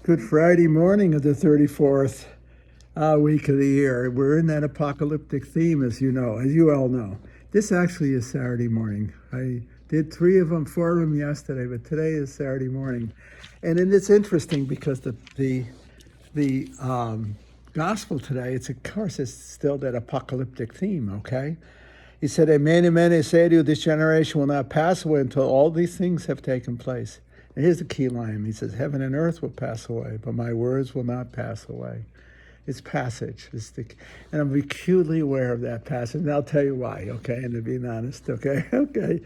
Good Friday morning of the 34th week of the year. We're in that apocalyptic theme, as you all know. This actually is Saturday morning. I did four of them yesterday, but today is Saturday morning. And then it's interesting because the gospel today, of course, it's still that apocalyptic theme, okay? He said, Amen, amen, I say to you, this generation will not pass away until all these things have taken place. And here's the key line. He says, heaven and earth will pass away, but my words will not pass away. It's passage. And I'm acutely aware of that passage, and I'll tell you why, okay, and to be honest, okay? Okay.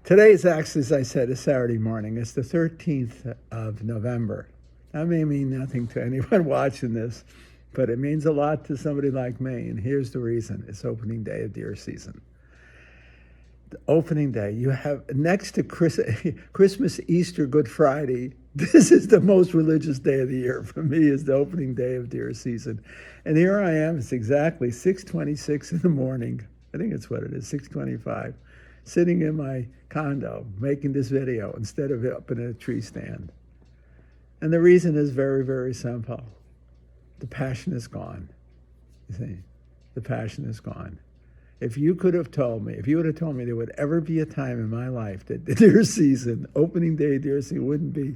Today is actually, as I said, a Saturday morning. It's the 13th of November. That may mean nothing to anyone watching this, but it means a lot to somebody like me, and here's the reason. It's opening day of deer season. The opening day, you have next to Christmas, Easter, Good Friday, this is the most religious day of the year for me, is the opening day of deer season. And here I am, it's exactly 6:26 in the morning, I think it's what it is, 6:25, sitting in my condo making this video instead of up in a tree stand. And the reason is very, very simple. The passion is gone. You see, the passion is gone. If you would have told me there would ever be a time in my life that the deer season, opening day deer season, wouldn't be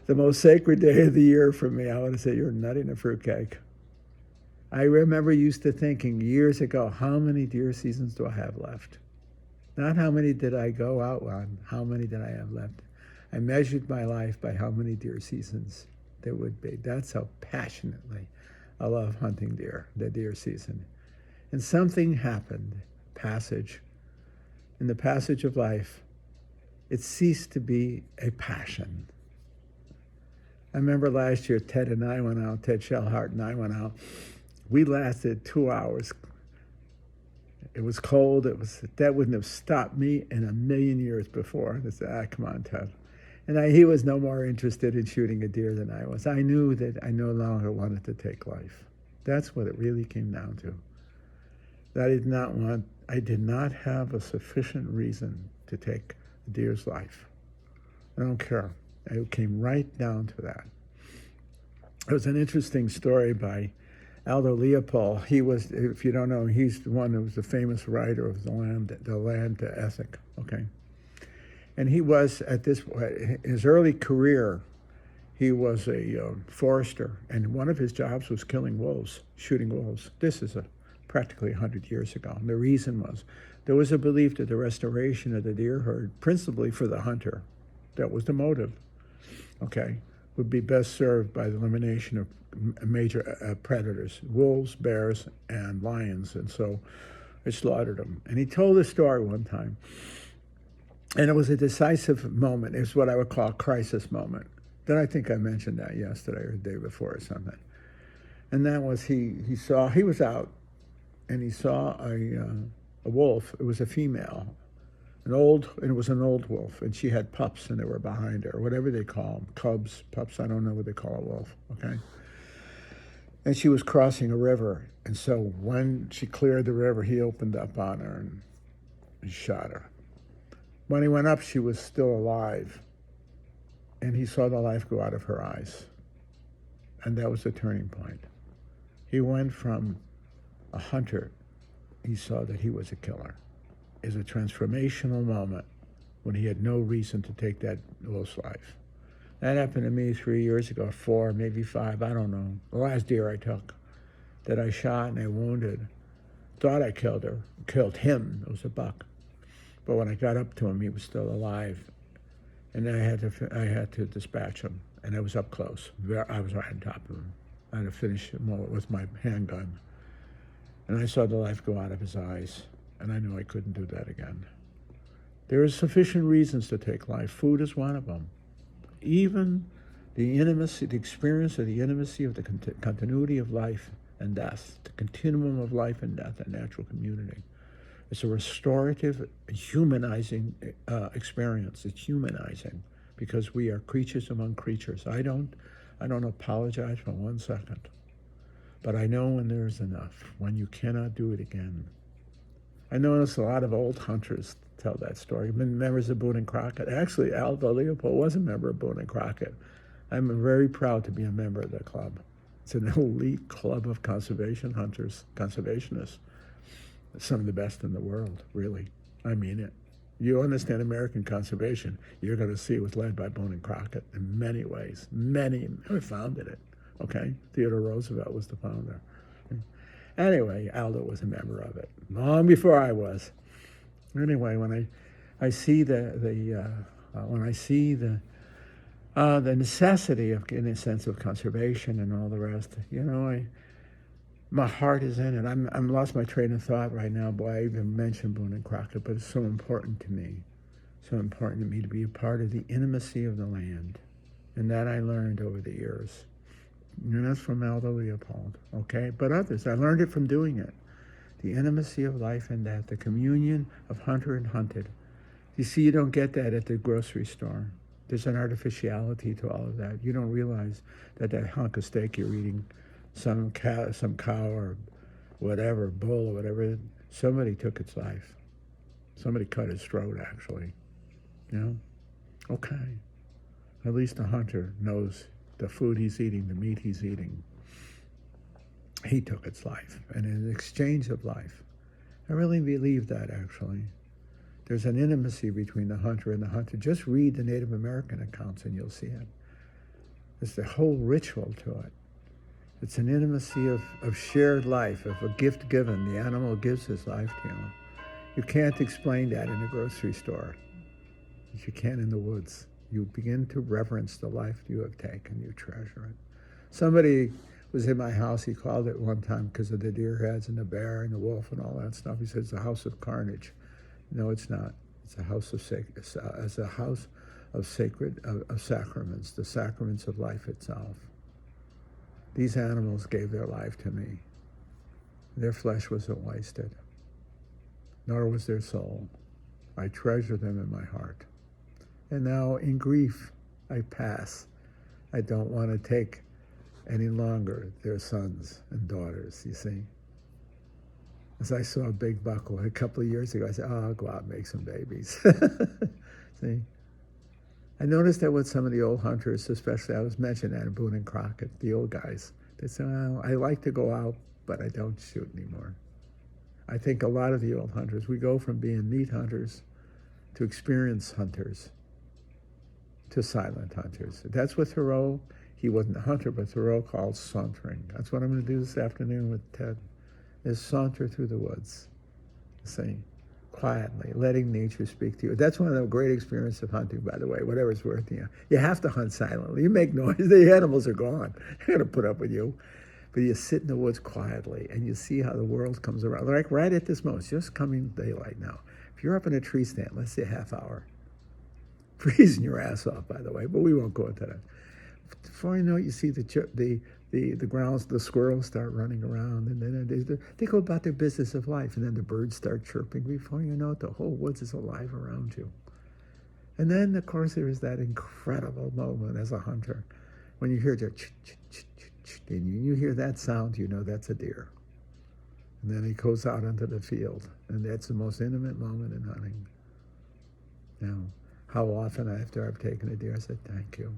the most sacred day of the year for me, I would have said, you're nutting a fruitcake. I remember used to thinking years ago, how many deer seasons do I have left? Not how many did I go out on, how many did I have left? I measured my life by how many deer seasons there would be. That's how passionately I love hunting deer, the deer season. And something happened, in the passage of life, it ceased to be a passion. I remember last year, Ted Shellhart and I went out. We lasted 2 hours. It was cold. That wouldn't have stopped me in a million years before. I said, come on, Ted. And he was no more interested in shooting a deer than I was. I knew that I no longer wanted to take life. That's what it really came down to. That I did not have a sufficient reason to take a deer's life. I don't care. It came right down to that. It was an interesting story by Aldo Leopold. He was, if you don't know, he's the one who was the famous writer of the land ethic, okay? And he was, at his early career, he was a forester, and one of his jobs was killing wolves, shooting wolves. This is practically 100 years ago. And the reason was there was a belief that the restoration of the deer herd, principally for the hunter, that was the motive, okay, would be best served by the elimination of major predators, wolves, bears, and lions. And so they slaughtered them. And he told a story one time, and it was a decisive moment. It was what I would call a crisis moment. Then I think I mentioned that yesterday or the day before or something. And that was he was out, and he saw a wolf. It was a female, and it was an old wolf, and she had pups, and they were behind her, whatever they call them, cubs, pups, I don't know what they call a wolf, okay? And she was crossing a river, and so when she cleared the river, he opened up on her and shot her. When he went up, she was still alive, and he saw the life go out of her eyes, and that was the turning point. He went from a hunter, he saw that he was a killer. It was a transformational moment when he had no reason to take that wolf's life. That happened to me 3 years ago, 4, maybe 5, I don't know. The last deer I took that I shot and I wounded, thought I killed him, it was a buck. But when I got up to him, he was still alive. And then I had to dispatch him, and I was up close. I was right on top of him. I had to finish him with my handgun. And I saw the life go out of his eyes, and I knew I couldn't do that again. There are sufficient reasons to take life. Food is one of them. Even the intimacy, the experience of the intimacy of the continuity of life and death, the continuum of life and death, and natural community. It's a restorative, humanizing experience. It's humanizing because we are creatures among creatures. I don't apologize for 1 second. But I know when there's enough, when you cannot do it again. I notice a lot of old hunters tell that story. Members of Boone and Crockett. Actually, Aldo Leopold was a member of Boone and Crockett. I'm very proud to be a member of the club. It's an elite club of conservation hunters, conservationists. Some of the best in the world, really. I mean it. You understand American conservation, you're going to see it was led by Boone and Crockett in many ways. Many, who founded it, okay? Theodore Roosevelt was the founder. Anyway, Aldo was a member of it, long before I was. Anyway, when I see the necessity of, in a sense, of conservation and all the rest, my heart is in it. I'm lost my train of thought right now. Boy, I even mentioned Boone and Crockett, but it's so important to me. So important to me to be a part of the intimacy of the land. And that I learned over the years. And that's from Aldo Leopold, okay? But others, I learned it from doing it. The intimacy of life and death, the communion of hunter and hunted. You see, you don't get that at the grocery store. There's an artificiality to all of that. You don't realize that hunk of steak you're eating, some cow or whatever, bull or whatever, somebody took its life. Somebody cut its throat, actually. Okay. At least the hunter knows the food he's eating, the meat he's eating. He took its life, and in exchange of life. I really believe that, actually. There's an intimacy between the hunter and the hunter. Just read the Native American accounts and you'll see it. There's the whole ritual to it. It's an intimacy of shared life, of a gift given. The animal gives his life to you. You can't explain that in a grocery store, but you can in the woods. You begin to reverence the life you have taken. You treasure it. Somebody was in my house. He called it one time because of the deer heads and the bear and the wolf and all that stuff. He said it's a house of carnage. No, it's not. It's a house of it's a house of sacraments, the sacraments of life itself. These animals gave their life to me. Their flesh wasn't wasted, nor was their soul. I treasure them in my heart. And now in grief, I pass. I don't want to take any longer their sons and daughters, you see. As I saw a big buckle a couple of years ago, I said, I'll go out and make some babies. See? I noticed that with some of the old hunters, especially, I was mentioning that in Boone and Crockett, the old guys, they said, well, I like to go out, but I don't shoot anymore. I think a lot of the old hunters, we go from being meat hunters to experience hunters to silent hunters. That's what Thoreau, he wasn't a hunter, but Thoreau called sauntering. That's what I'm going to do this afternoon with Ted, is saunter through the woods, see, quietly, letting nature speak to you. That's one of the great experiences of hunting, by the way, whatever it's worth to you. You have to hunt silently. You make noise, the animals are gone. They're going to put up with you. But you sit in the woods quietly, and you see how the world comes around. Like right at this moment, it's just coming daylight now. If you're up in a tree stand, let's say a half hour, freezing your ass off, by the way, but we won't go into that. Before you know it, you see the grounds, the squirrels start running around, and then they go about their business of life, and then the birds start chirping. Before you know it, the whole woods is alive around you. And then, of course, there is that incredible moment as a hunter when you hear the and you hear that sound, you know that's a deer. And then he goes out into the field, and that's the most intimate moment in hunting. Now, how often after I've taken a deer, I said, thank you.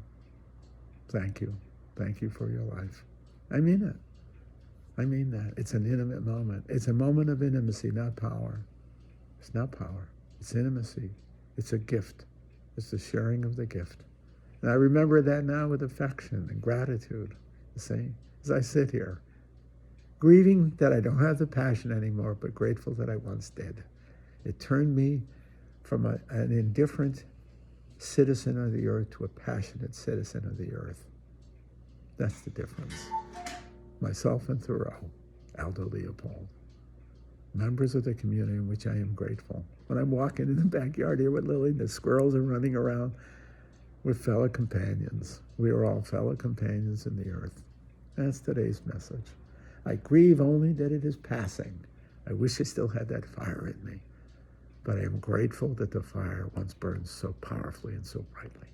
Thank you. Thank you for your life. I mean it. I mean that. It's an intimate moment. It's a moment of intimacy, not power. It's not power. It's intimacy. It's a gift. It's the sharing of the gift. And I remember that now with affection and gratitude, you see, as I sit here, grieving that I don't have the passion anymore, but grateful that I once did. It turned me from an indifferent citizen of the earth to a passionate citizen of the earth. That's the difference. Myself and Thoreau, Aldo Leopold, members of the community in which I am grateful. When I'm walking in the backyard here with Lily, the squirrels are running around. We're fellow companions. We are all fellow companions in the earth. That's today's message. I grieve only that it is passing. I wish I still had that fire in me. But I am grateful that the fire once burned so powerfully and so brightly.